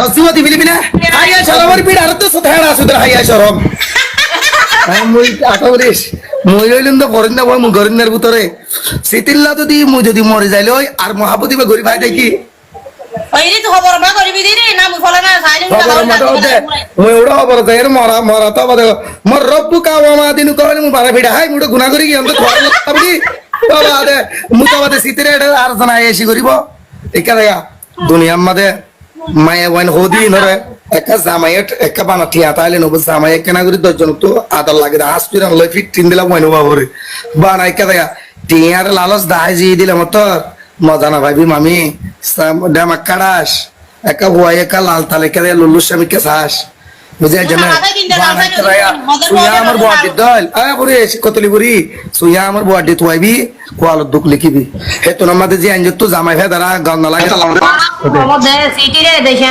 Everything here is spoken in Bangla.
দসিও দিবিলি বিনা হাইয়া শরমর পিড আর তো সুধাড়া সুদর হাইয়া শরম মুই আঠাবরিস মুই হইলাম তো করেন না মুই গরিনার ভিতরে সিতিল্লা যদি মরে যাইলে ওই আর মহাপতি বা গরিব ভাই দেখি ওইরে তো খবর না করবি দিদি না মুই ফলা না সাইলে মুই ওড়া খবর দেয় মরা মরা তো বাদে মোর রব্বু কাওয়ামা দিনু কইলে মু বারে ভিড়া হাই মুড়ে গুনাহ করি কি আমরা ধরে লাবলি তো বাদে মু তো বাদে সিতিরে আর জানা এসি করিব একা দেখা দুনিয়ার মধ্যে মায়া ওয়ান হোদি নরে একা জামাইট একা বানা ঠিয়া তাইলে নব জামাই কেনা করি দজন তো আদার লাগে হাসপিটাল লই ফিট তিন দিলা ওয়ান বাবরে বানা একা দেখা টিয়ার লালস দাই জি দিলাম তোর মজা না ভাবি মামি ডামা কাড়াস একা হুয়া একা লাল তালে কে লুলু স্বামী কে চাস বুঝে জানা সুইয়া আমার বডি দল আয় বুড়ি কতলি বুড়ি সুইয়া আমার বডি তুইবি কোয়াল দুঃখ লিখিবি হে তো আমাদের যে আইন তো জামাই ভেদারা গন্না লাগে সিটি রে দেখে